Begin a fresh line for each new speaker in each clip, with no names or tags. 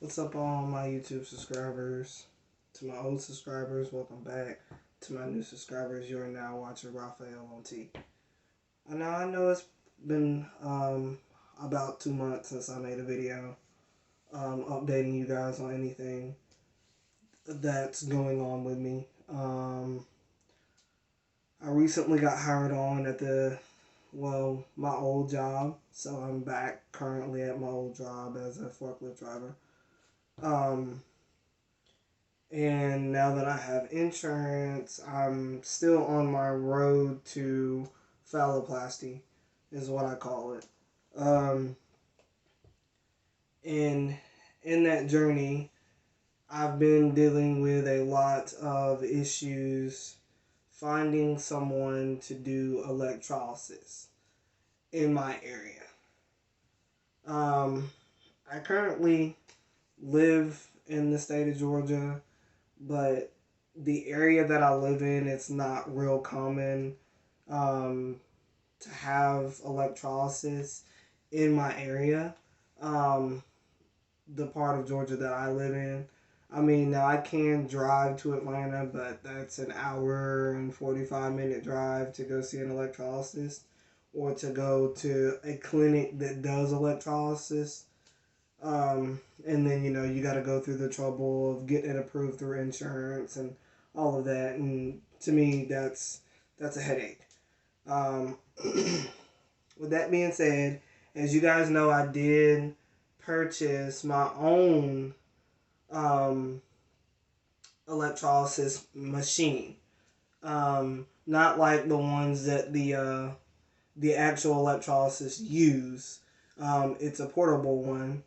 What's up, all my YouTube subscribers? To my old subscribers, welcome back. To my new subscribers, you are now watching Raphael on T. I know it's been about 2 months since I made a video updating you guys on anything that's going on with me. I recently got hired on at my old job, so I'm back currently at my old job as a forklift driver. And now that I have insurance, I'm still on my road to phalloplasty, is what I call it. And in that journey, I've been dealing with a lot of issues finding someone to do electrolysis in my area. I currently live in the state of Georgia, but the area that I live in, it's not real common to have electrolysis in my area. The part of Georgia that I live in. I mean, now I can drive to Atlanta, but that's an hour and 45-minute drive to go see an electrolysis or to go to a clinic that does electrolysis. And then, you got to go through the trouble of getting it approved through insurance and all of that. And to me, that's a headache. With that being said, as you guys know, I did purchase my own electrolysis machine. Not like the ones that the actual electrolysis use. It's a portable one.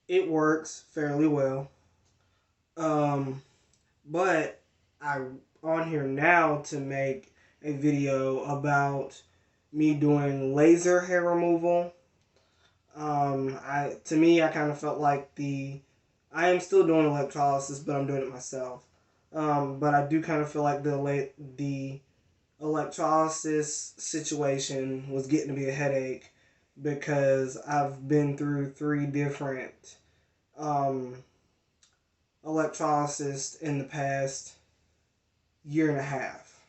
It works fairly well. But I'm on here now to make a video about me doing laser hair removal. To me, I kind of felt like I am still doing electrolysis, but I'm doing it myself. But I do kind of feel like the electrolysis situation was getting to be a headache because I've been through 3 different electrolysis in the past year and a half.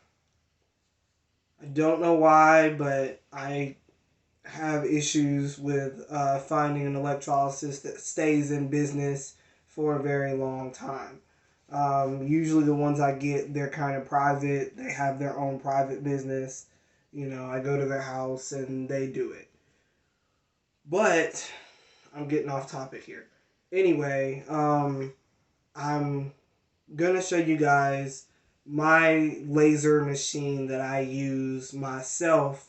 I don't know why, but I have issues with finding an electrolysis that stays in business for a very long time. Usually the ones I get, they're kind of private. They have their own private business. I go to their house and they do it. But I'm getting off topic here. Anyway, I'm gonna show you guys my laser machine that I use myself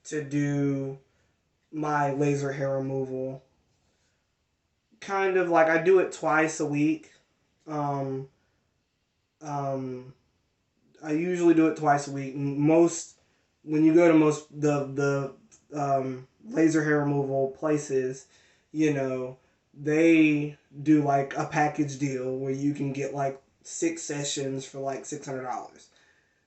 to do my laser hair removal. Kind of like I do it twice a week. Um, I usually do it twice a week. When you go to most the laser hair removal places, they do like a package deal where you can get like 6 sessions for like $600.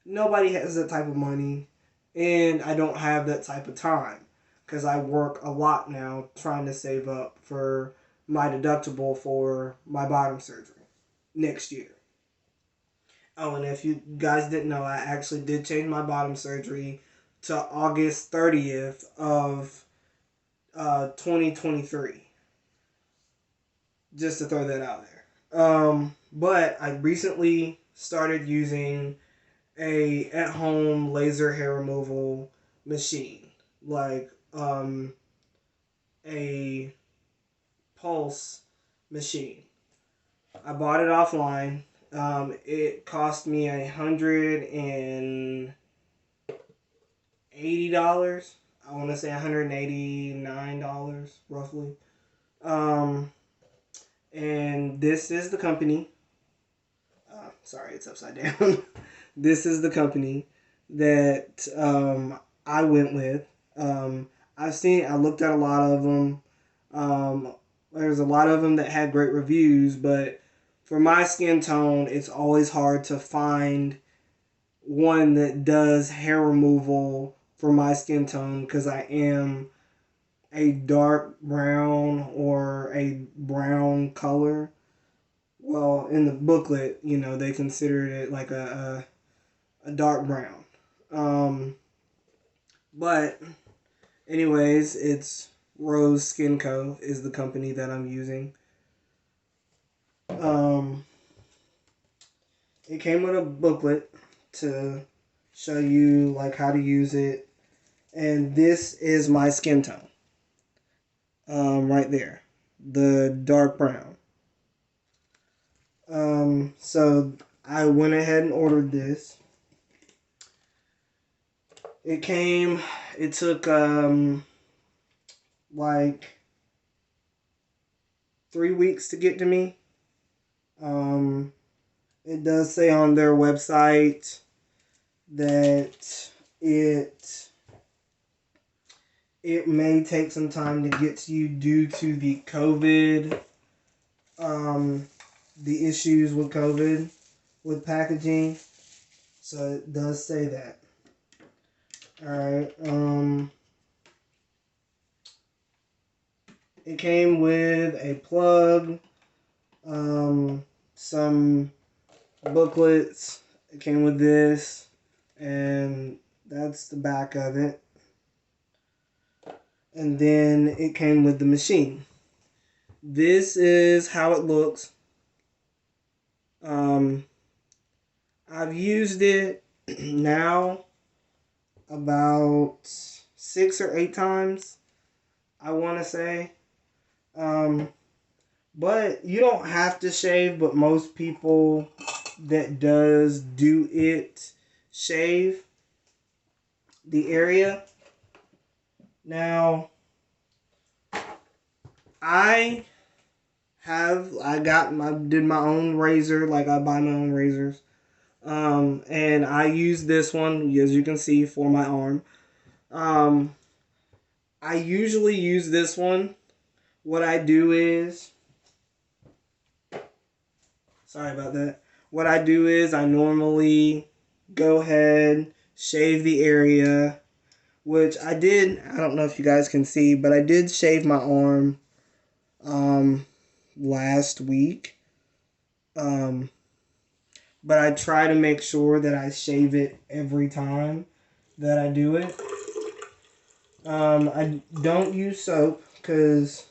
Nobody has that type of money, and I don't have that type of time because I work a lot now trying to save up for my deductible for my bottom surgery next year. Oh, and if you guys didn't know, I actually did change my bottom surgery to August 30th of 2023. Just to throw that out there. But I recently started using a at-home laser hair removal machine, like a pulse machine. I bought it offline. It cost me $180. I want to say $189 roughly. And this is the company. Sorry, it's upside down. This is the company that I went with. I looked at a lot of them. There's a lot of them that had great reviews, but for my skin tone, it's always hard to find one that does hair removal for my skin tone because I am a dark brown or a brown color. Well, in the booklet, they considered it like a dark brown. But anyways, it's Rose Skin Co. is the company that I'm using. It came with a booklet to show you like how to use it, and this is my skin tone. Right there, the dark brown. So I went ahead and ordered this. It took like 3 weeks to get to me. It does say on their website that it may take some time to get to you due to the COVID, the issues with COVID with packaging. So it does say that. Alright, it came with a plug, some booklets. It came with this, and that's the back of it. And then it came with the machine. This is how it looks. I've used it now about 6 or 8 times, I want to say. But you don't have to shave, but most people that do it shave the area. Now, I did my own razor, like I buy my own razors. And I use this one, as you can see, for my arm. I usually use this one. What I do is, sorry about that. What I do is I normally go ahead, shave the area, which I did. I don't know if you guys can see, but I did shave my arm last week. But I try to make sure that I shave it every time that I do it. I don't use soap because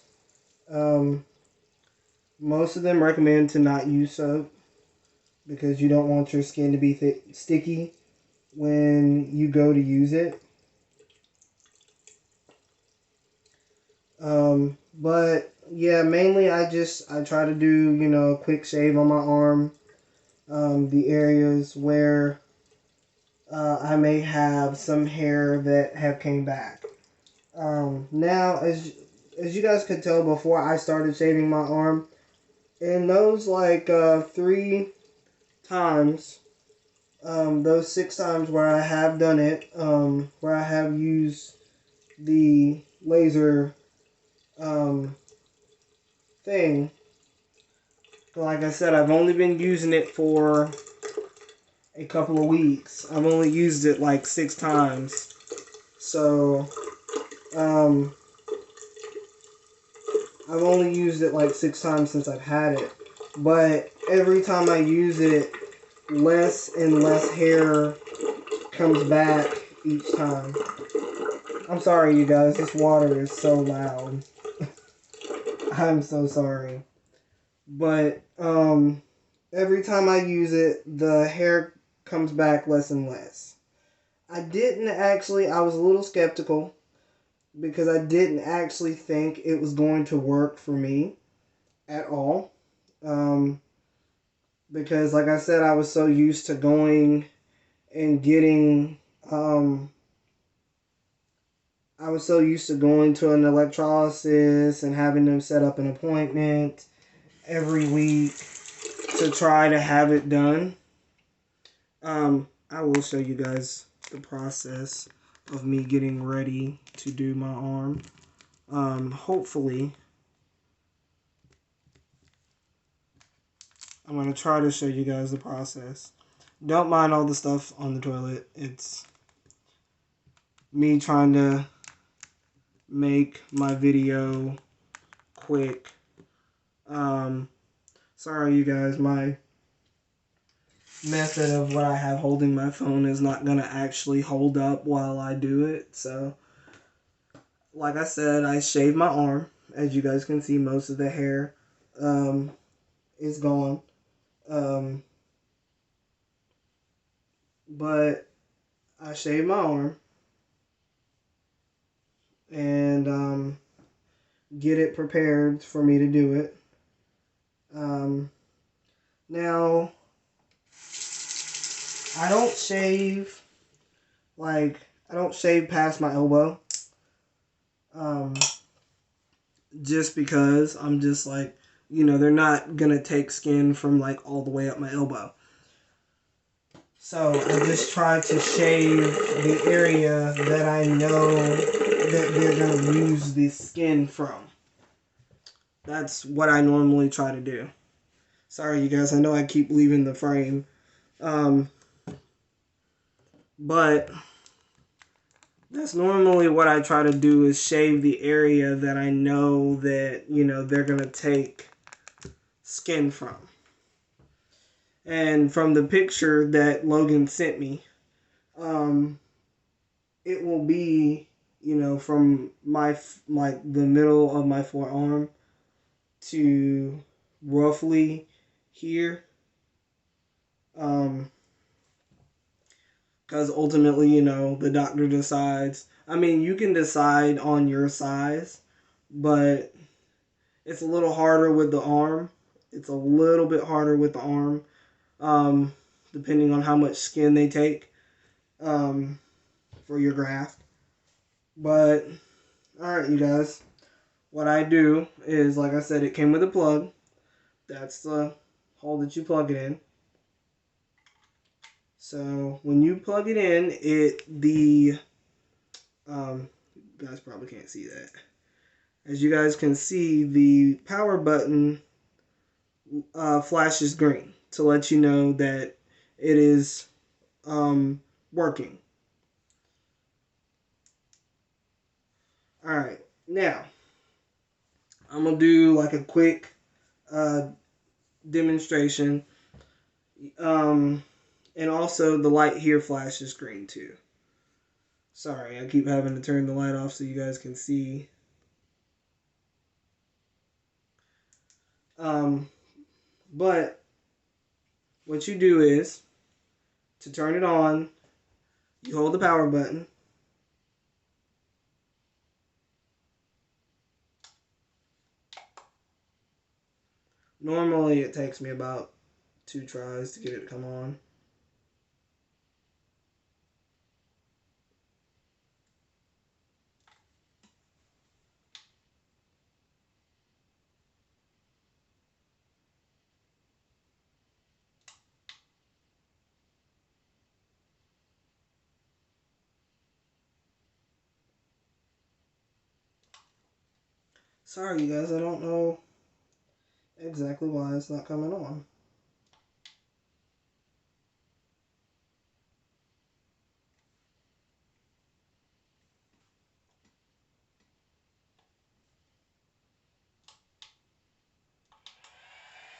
most of them recommend to not use soap because you don't want your skin to be sticky when you go to use it. But yeah, mainly I try to do, a quick shave on my arm, the areas where I may have some hair that have came back. Now, as you guys could tell before I started shaving my arm, in those 3 times, those 6 times where I have done it, where I have used the laser thing, like I said, I've only been using it for a couple of weeks. I've only used it like 6 times. So, I've only used it like 6 times since I've had it. But every time I use it, less and less hair comes back each time. I'm sorry, you guys. This water is so loud. I'm so sorry. But, every time I use it, the hair comes back less and less. I was a little skeptical because I didn't actually think it was going to work for me at all. Because like I said, I was so used to going and getting, I was so used to going to an electrolysis and having them set up an appointment every week to try to have it done. I will show you guys the process of me getting ready to do my arm. Hopefully, I'm going to try to show you guys the process. Don't mind all the stuff on the toilet. It's me trying to make my video quick. Sorry you guys, my method of what I have holding my phone is not gonna actually hold up while I do it. So like I said, I shaved my arm. As you guys can see, most of the hair is gone. But I shaved my arm and get it prepared for me to do it. Now, I don't shave, I don't shave past my elbow. Just because I'm just like, they're not gonna take skin from like all the way up my elbow. So I just try to shave the area that I know that they're gonna use the skin from. That's what I normally try to do. Sorry, you guys. I know I keep leaving the frame. But that's normally what I try to do, is shave the area that I know that, they're going to take skin from. And from the picture that Logan sent me, it will be, from the middle of my forearm to roughly here. Because ultimately, the doctor decides. I mean, you can decide on your size, but it's a little harder with the arm. It's a little bit harder with the arm, depending on how much skin they take for your graft. But, alright, you guys. What I do is, like I said, it came with a plug. That's the hole that you plug it in. So when you plug it in, you guys probably can't see that. As you guys can see, the power button flashes green to let you know that it is working. Alright, now I'm going to do like a quick demonstration. And also the light here flashes green too. Sorry, I keep having to turn the light off so you guys can see. But what you do is, to turn it on, you hold the power button. Normally it takes me about 2 tries to get it to come on. Sorry, you guys, I don't know exactly why it's not coming on.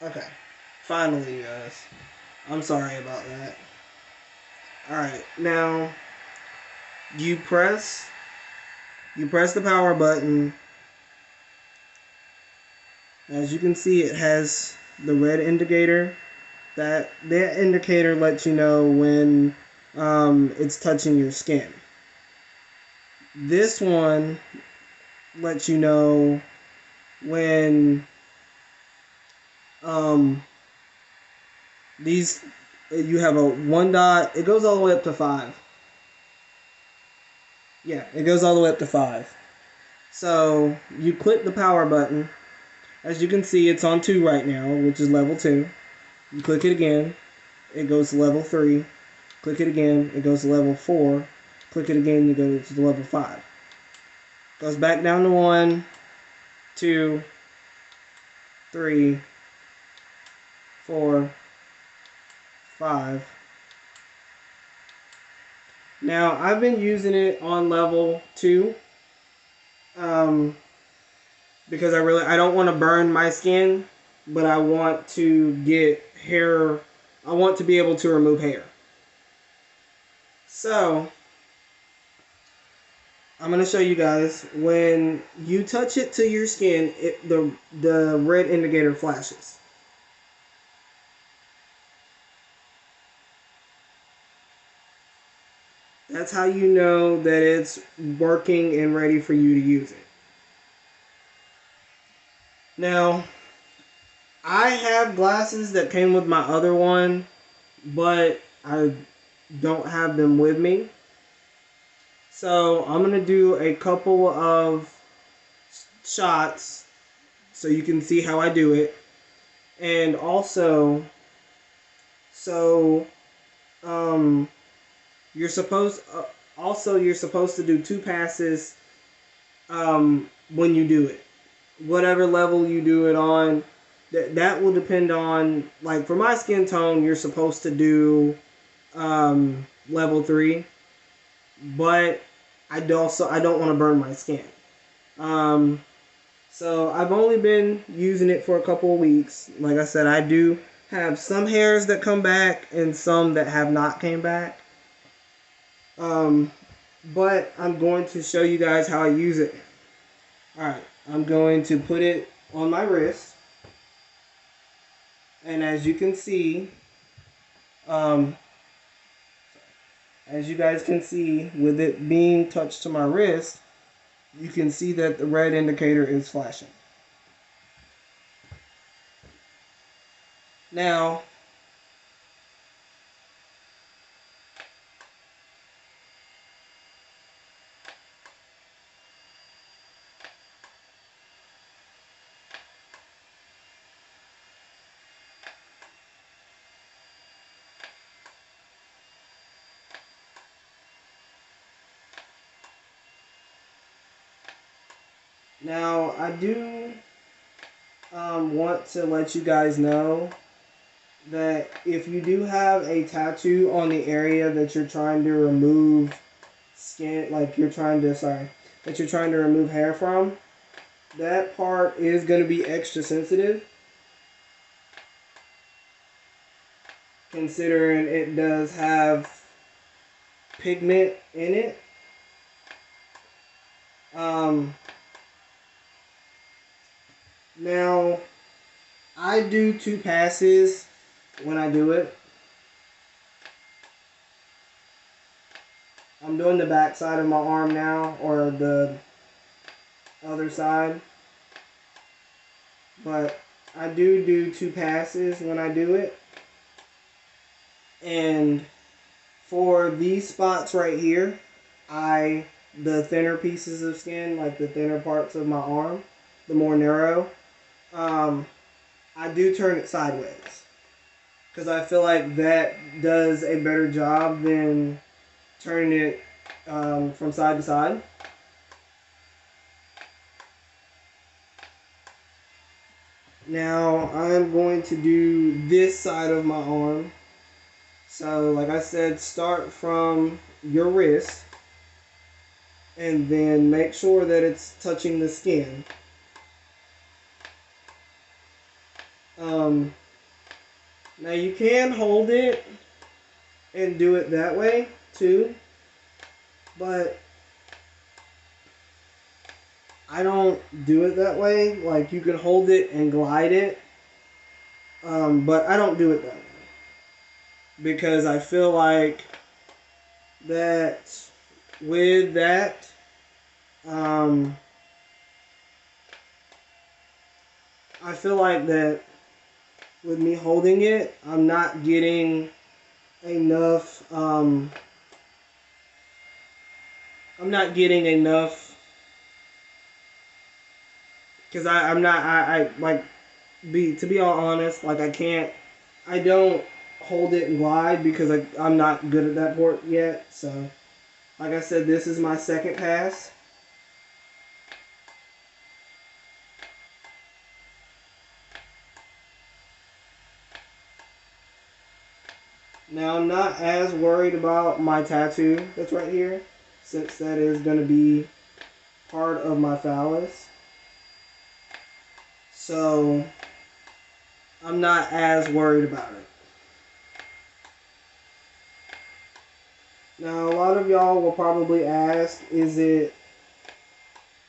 Okay, finally, you guys. I'm sorry about that. Alright, now you press the power button. As you can see, it has the red indicator. That indicator lets you know when it's touching your skin. This one lets you know when you have a 1 dot. It goes all the way up to 5. Yeah, it goes all the way up to 5. So you click the power button. As you can see, it's on 2 right now, which is level 2. You click it again, it goes to level 3. Click it again, it goes to level 4. Click it again, it goes to level 5. Goes back down to 1, 2, 3, 4, 5. Now, I've been using it on level 2. because I don't want to burn my skin, but I want to get hair. I want to be able to remove hair. So I'm gonna show you guys when you touch it to your skin, the red indicator flashes. That's how you know that it's working and ready for you to use it. Now, I have glasses that came with my other one, but I don't have them with me. So I'm going to do a couple of shots so you can see how I do it. And also, so you're supposed you're supposed to do 2 passes when you do it. Whatever level you do it on, that will depend on, like for my skin tone, you're supposed to do level 3, but I don't want to burn my skin. So I've only been using it for a couple of weeks. Like I said, I do have some hairs that come back and some that have not came back. But I'm going to show you guys how I use it. Alright, I'm going to put it on my wrist. And as you can see, as you guys can see, with it being touched to my wrist, you can see that the red indicator is flashing. Now, I do want to let you guys know that if you do have a tattoo on the area that you're trying to remove skin, like that you're trying to remove hair from, that part is going to be extra sensitive, considering it does have pigment in it. Now, I do 2 passes when I do it. I'm doing the back side of my arm now, or the other side. But I do 2 passes when I do it. And for these spots right here, the thinner pieces of skin, like the thinner parts of my arm, the more narrow, I do turn it sideways. Because I feel like that does a better job than turning it from side to side. Now I'm going to do this side of my arm. So like I said, start from your wrist and then make sure that it's touching the skin. Now you can hold it and do it that way too, but I don't do it that way. Like, you can hold it and glide it, but I don't do it that way because I feel like that with that, I feel like that with me holding it, I'm not getting enough, because to be all honest, like I don't hold it and glide because I'm not good at that part yet. So, like I said, this is my second pass. Now, I'm not as worried about my tattoo that's right here, since that is going to be part of my phallus. So I'm not as worried about it. Now, a lot of y'all will probably ask, is it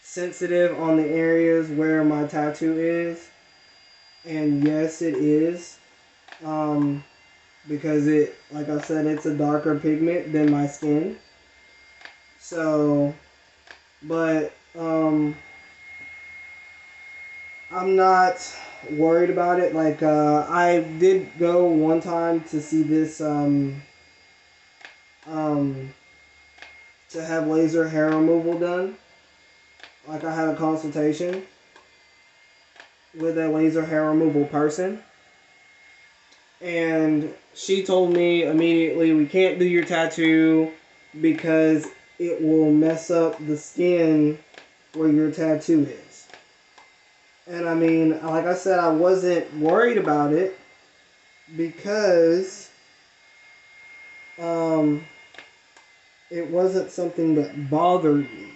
sensitive on the areas where my tattoo is? And yes, it is. Because it, like I said, it's a darker pigment than my skin. So, but I'm not worried about it. Like, I did go one time to see this, to have laser hair removal done. Like, I had a consultation with a laser hair removal person. And she told me immediately, we can't do your tattoo because it will mess up the skin where your tattoo is. And I mean, like I said, I wasn't worried about it because it wasn't something that bothered me.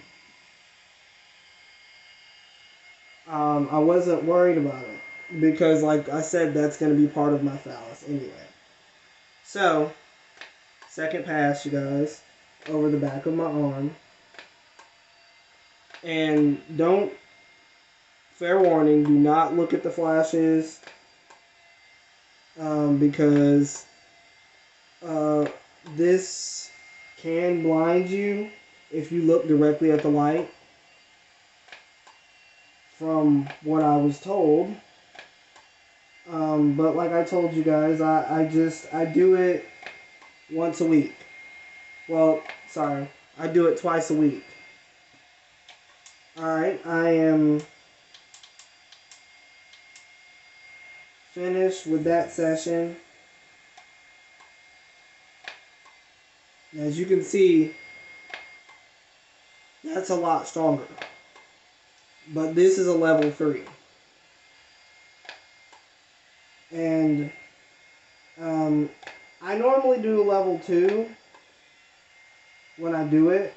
I wasn't worried about it because, like I said, that's going to be part of my phallus anyway. So, second pass, you guys, over the back of my arm. And don't, fair warning, do not look at the flashes because this can blind you if you look directly at the light, from what I was told. But like I told you guys, I do it once a week. Well, sorry, I do it twice a week. Alright, I am finished with that session. As you can see, that's a lot stronger. But this is a level 3. And I normally do a level 2 when I do it.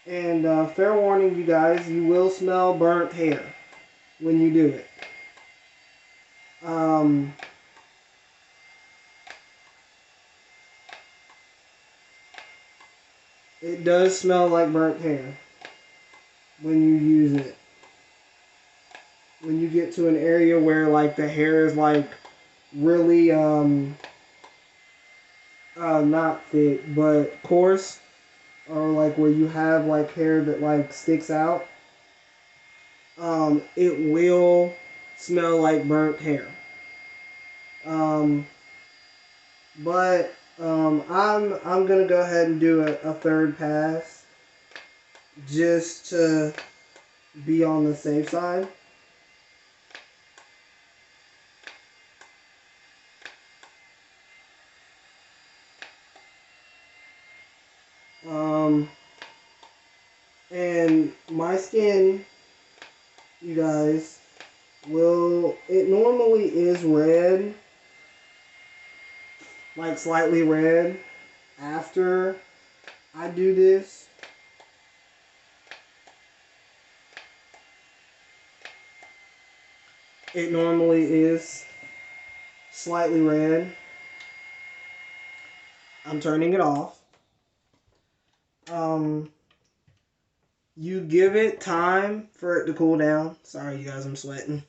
And fair warning, you guys, you will smell burnt hair when you do it. It does smell like burnt hair when you use it. When you get to an area where like the hair is like really not thick but coarse, or like where you have like hair that like sticks out, it will smell like burnt hair. But I'm gonna go ahead and do a third pass just to be on the safe side. And my skin, you guys, it normally is red, like slightly red, after I do this. It normally is slightly red. I'm turning it off. You give it time for it to cool down. Sorry, you guys, I'm sweating.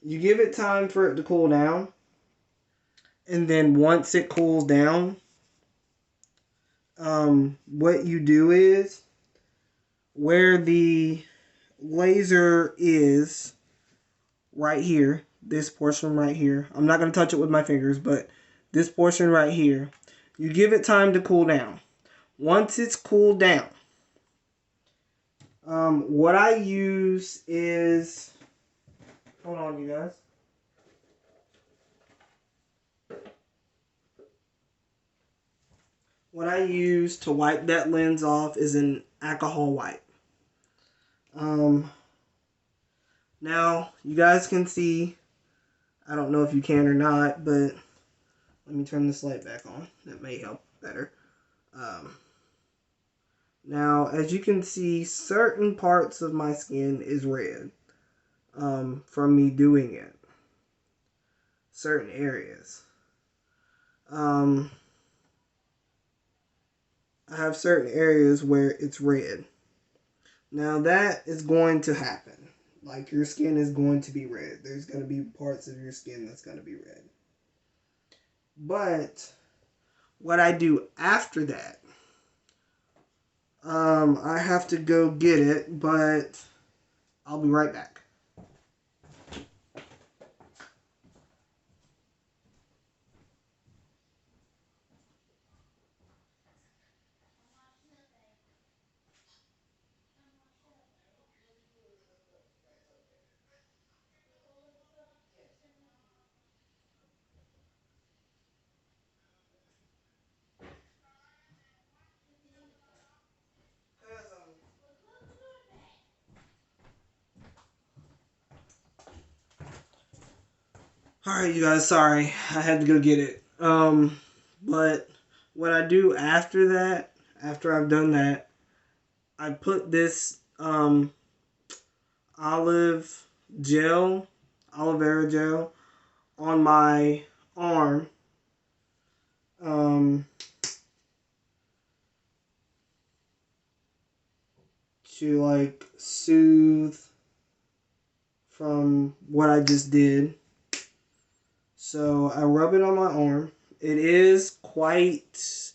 You give it time for it to cool down. And then once it cools down, what you do is, where the laser is right here, this portion right here, I'm not going to touch it with my fingers, but this portion right here, you give it time to cool down. Once it's cooled down, what I use is, hold on, you guys. What I use to wipe that lens off is an alcohol wipe. Now, you guys can see, I don't know if you can or not, but Let me turn this light back on. That may help better. Now, as you can see, certain parts of my skin is red from me doing it. Certain areas. I have certain areas where it's red. Now, that is going to happen. Like, your skin is going to be red. There's going to be parts of your skin that's going to be red. But what I do after that, I have to go get it, but I'll be right back. Alright, you guys, sorry. I had to go get it. But what I do after that, after I've done that, I put this olive gel, aloe vera gel, on my arm. To like soothe from what I just did. So I rub it on my arm. It is quite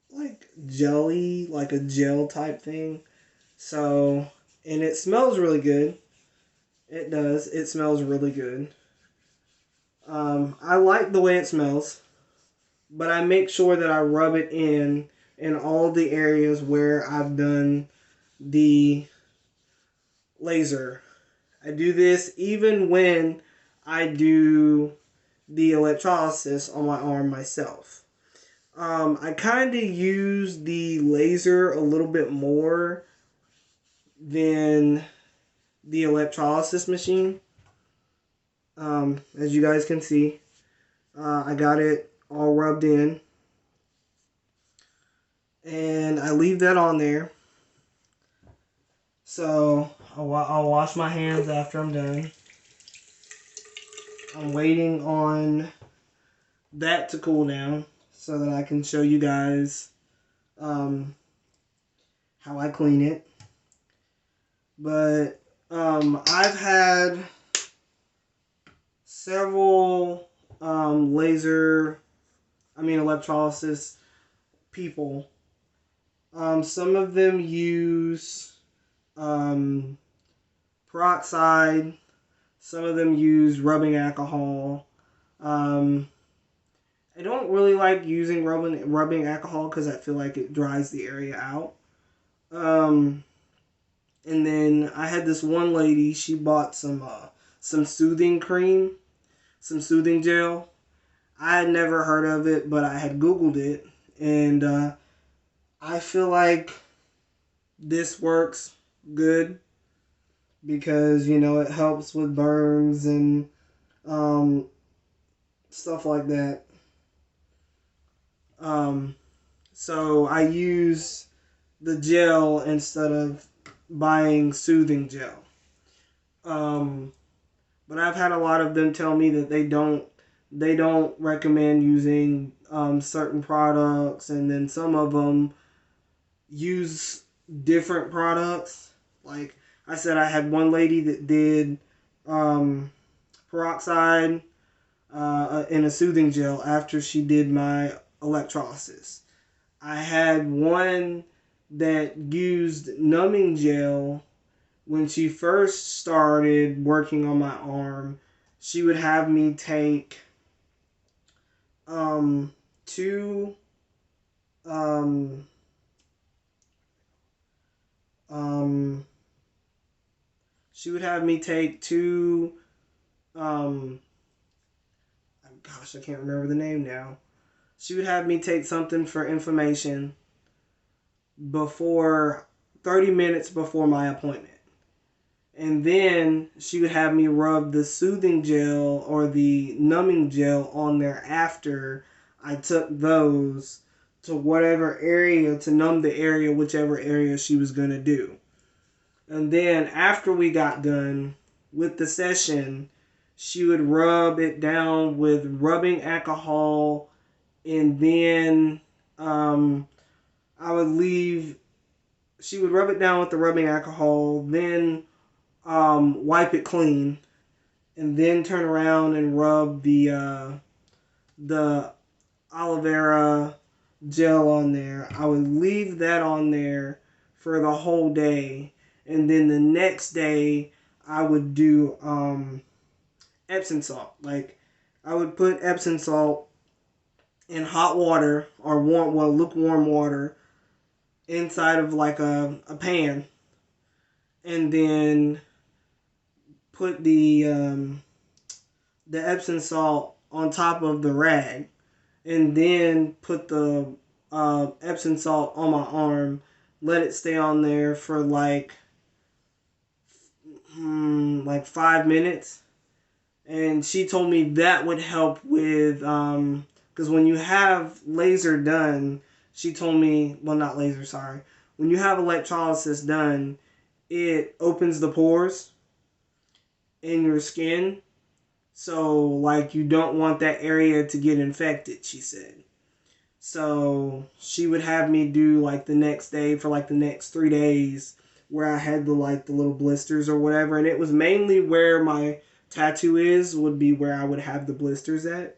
like jelly, like a gel type thing. So, and it smells really good. It does. It smells really good. I like the way it smells, but I make sure that I rub it in all the areas where I've done the laser. I do this even when I do the electrolysis on my arm myself. I kind of use the laser a little bit more than the electrolysis machine. As you guys can see, I got it all rubbed in. And I leave that on there. So I'll wash my hands after I'm done. I'm waiting on that to cool down so that I can show you guys how I clean it. But I've had several electrolysis people. Some of them use peroxide. Some of them use rubbing alcohol. I don't really like using rubbing alcohol because I feel like it dries the area out. And then I had this one lady. She bought some soothing cream, some soothing gel. I had never heard of it, but I had Googled it, and I feel like this works good because it helps with burns and stuff like that. So I use the gel instead of buying soothing gel. But I've had a lot of them tell me that they don't recommend using certain products, and then some of them use different products. Like I said, I had one lady that did peroxide and a soothing gel after she did my electrolysis. I had one that used numbing gel when she first started working on my arm. She would have me take two she would have me take two gosh, I can't remember the name now. She would have me take something for inflammation before 30 minutes before my appointment. And then she would have me rub the soothing gel or the numbing gel on there after I took those to whatever area, to numb the area, whichever area she was going to do. And then after we got done with the session, she would rub it down with rubbing alcohol, and then I would leave. She would rub it down with the rubbing alcohol, then wipe it clean, and then turn around and rub the aloe vera gel on there. I would leave that on there for the whole day, and then the next day I would do Epsom salt. Like, I would put Epsom salt in hot water or lukewarm water inside of like a pan, and then put the Epsom salt on top of the rag, and then put the Epsom salt on my arm. Let it stay on there for like 5 minutes. And she told me that would help with because when you have laser done, she told me, well, not laser, sorry. When you have electrolysis done, it opens the pores in your skin. So, like, you don't want that area to get infected, she said. So, she would have me do, like, the next day for, like, the next 3 days where I had the, like, the little blisters or whatever. And it was mainly where my tattoo would be where I would have the blisters at.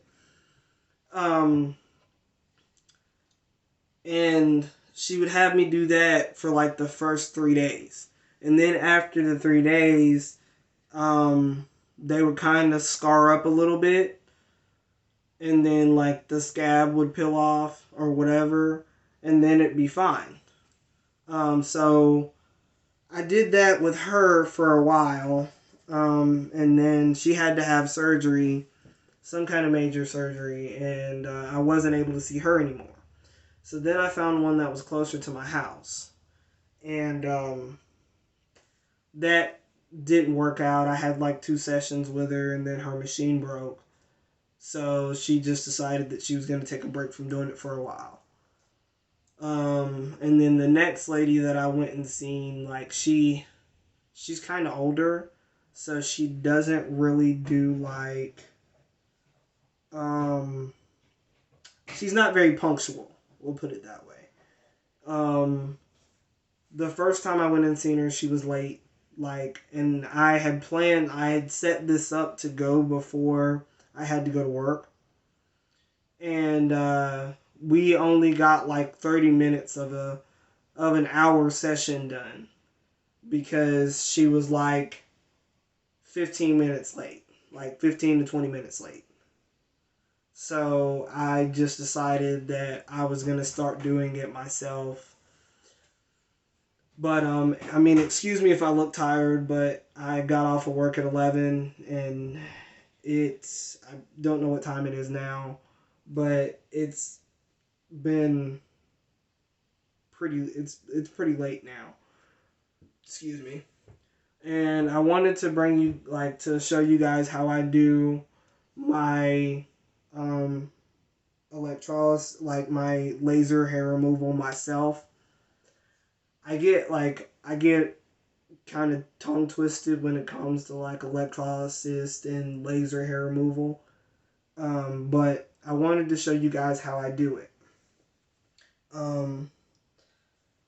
And she would have me do that for, like, the first 3 days. And then after the 3 days, they would kind of scar up a little bit, and then like the scab would peel off or whatever, and then it'd be fine. So I did that with her for a while, and then she had to have surgery, some kind of major surgery, and I wasn't able to see her anymore. So then I found one that was closer to my house, and that didn't work out. I had like 2 sessions with her, and then her machine broke. So she just decided that she was going to take a break from doing it for a while. And then the next lady that I went and seen, like, she's kind of older, so she doesn't really do like, she's not very punctual. We'll put it that way. The first time I went and seen her, she was late. Like, and I had set this up to go before I had to go to work. And we only got like 30 minutes of an hour session done because she was like 15 minutes late, like 15 to 20 minutes late. So I just decided that I was going to start doing it myself. But, I mean, excuse me if I look tired, but I got off of work at 11, and I don't know what time it is now, but it's been it's pretty late now. Excuse me. And I wanted to bring you, like, to show you guys how I do my, electrolysis, like my laser hair removal myself. I get kind of tongue twisted when it comes to like electrolysis and laser hair removal. But I wanted to show you guys how I do it.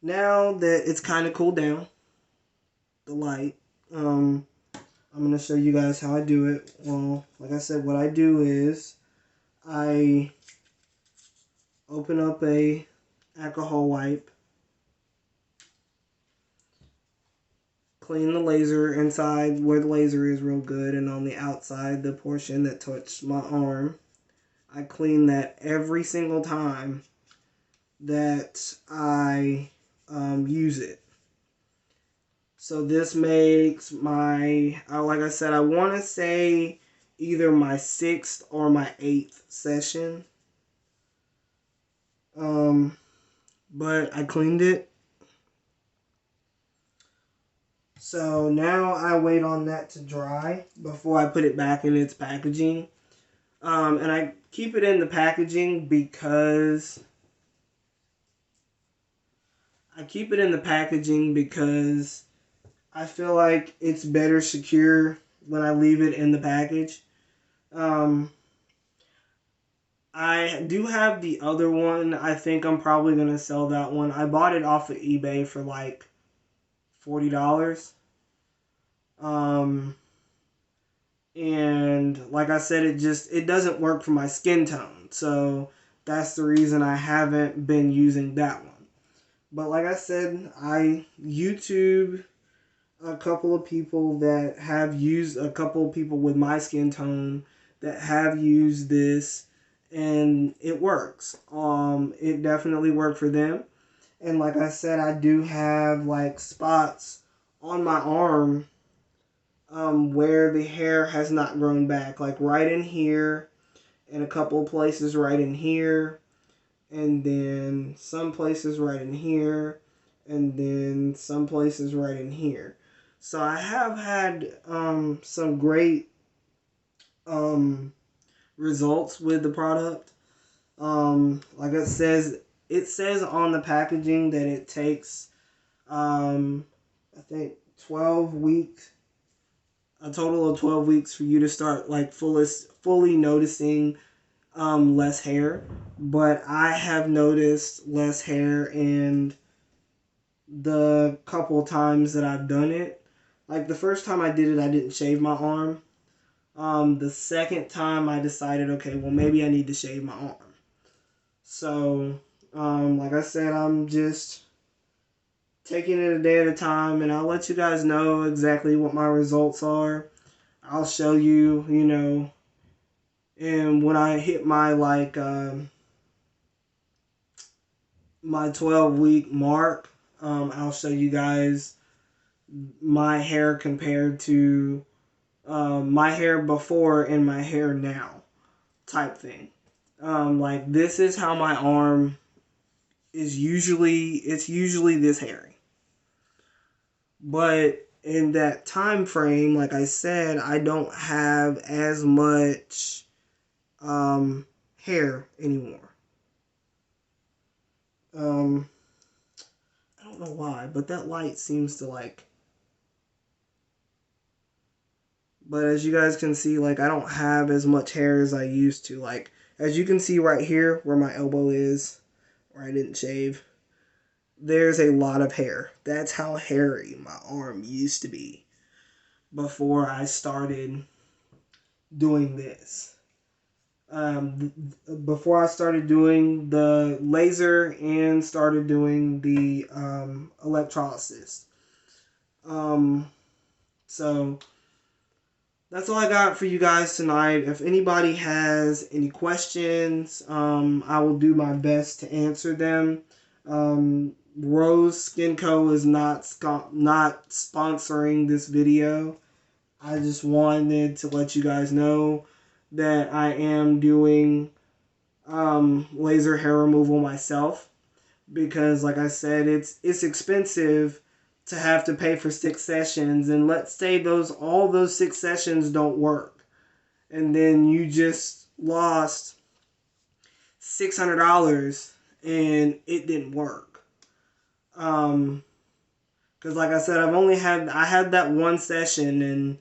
Now that it's kind of cooled down, the light, I'm going to show you guys how I do it. Well, like I said, what I do is I open up a alcohol wipe, clean the laser inside where the laser is real good, and on the outside, the portion that touched my arm. I clean that every single time that I use it. So this makes my, like I said, I want to say either my 6th or my 8th session. But I cleaned it. So now I wait on that to dry before I put it back in its packaging. And I keep it in the packaging because I feel like it's better secure when I leave it in the package. Um, I do have the other one. I think I'm probably going to sell that one. I bought it off of eBay for like $40. Um, and like I said, it doesn't work for my skin tone. So that's the reason I haven't been using that one. But like I said, I YouTube a couple of people that have used, a couple of people with my skin tone that have used this, and it works. It definitely worked for them. And like I said, I do have like spots on my arm where the hair has not grown back, like right in here, and a couple of places right in here, and then some places right in here, and then some places right in here. So I have had some great results with the product. Like it says on the packaging that it takes, I think 12 weeks, a total of 12 weeks for you to start like fully noticing less hair. But I have noticed less hair in the couple times that I've done it. Like the first time I did it, I didn't shave my arm. The second time I decided, okay, well maybe I need to shave my arm. So, like I said, I'm just taking it a day at a time, and I'll let you guys know exactly what my results are. I'll show you, and when I hit my my 12-week mark, I'll show you guys my hair compared to my hair before and my hair now type thing. Like this is how my arm is it's usually this hairy. But in that time frame, like I said, I don't have as much hair anymore. Um, I don't know why, but that light seems to but as you guys can see, like I don't have as much hair as I used to. Like as you can see right here where my elbow is, where I didn't shave, there's a lot of hair. That's how hairy my arm used to be before I started doing this. Before I started doing the laser and started doing the electrolysis. Um, so that's all I got for you guys tonight. If anybody has any questions, I will do my best to answer them. Rose Skin Co. is not sponsoring this video. I just wanted to let you guys know that I am doing laser hair removal myself because, like I said, it's expensive to have to pay for 6 sessions, and let's say all those 6 sessions don't work, and then you just lost $600 and it didn't work. Because like I said, I had that one session, and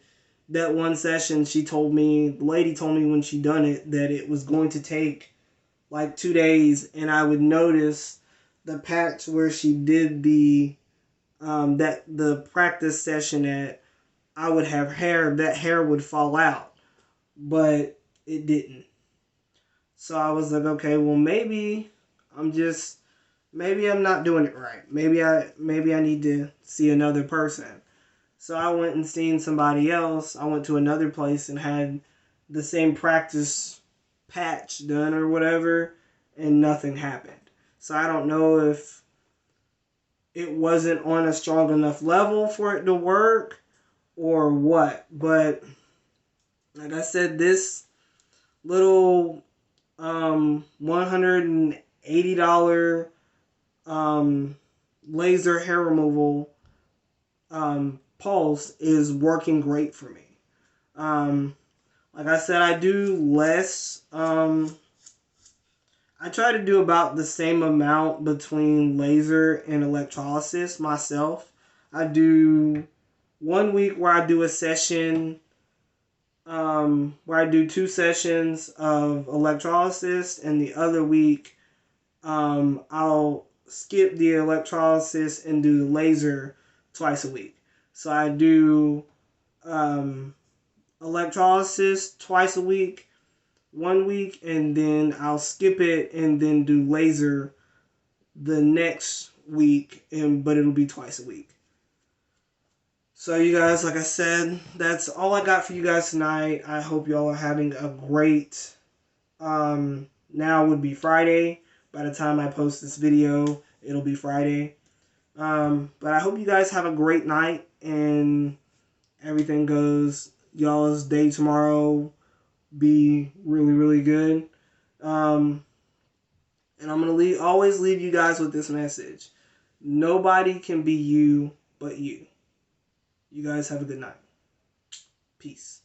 that one session the lady told me when she done it that it was going to take like 2 days, and I would notice the patch where she did the practice session at, I would have hair, that hair would fall out, but it didn't. So I was like, okay, well maybe I'm not doing it right. Maybe I need to see another person. So I went and seen somebody else. I went to another place and had the same practice patch done or whatever, and nothing happened. So I don't know if it wasn't on a strong enough level for it to work or what. But like I said, this little $180 laser hair removal Pulse is working great for me. Like I said, I do less. I try to do about the same amount between laser and electrolysis myself. I do 1 week where I do a session, where I do 2 sessions of electrolysis, and the other week I'll skip the electrolysis and do the laser twice a week. So I do electrolysis twice a week, 1 week, and then I'll skip it and then do laser the next week, but it'll be twice a week. So you guys, like I said, that's all I got for you guys tonight. I hope y'all are having a great, now would be Friday. By the time I post this video, it'll be Friday. But I hope you guys have a great night and everything goes, y'all's day tomorrow be really, really good. And I'm going to always leave you guys with this message. Nobody can be you but you. You guys have a good night. Peace.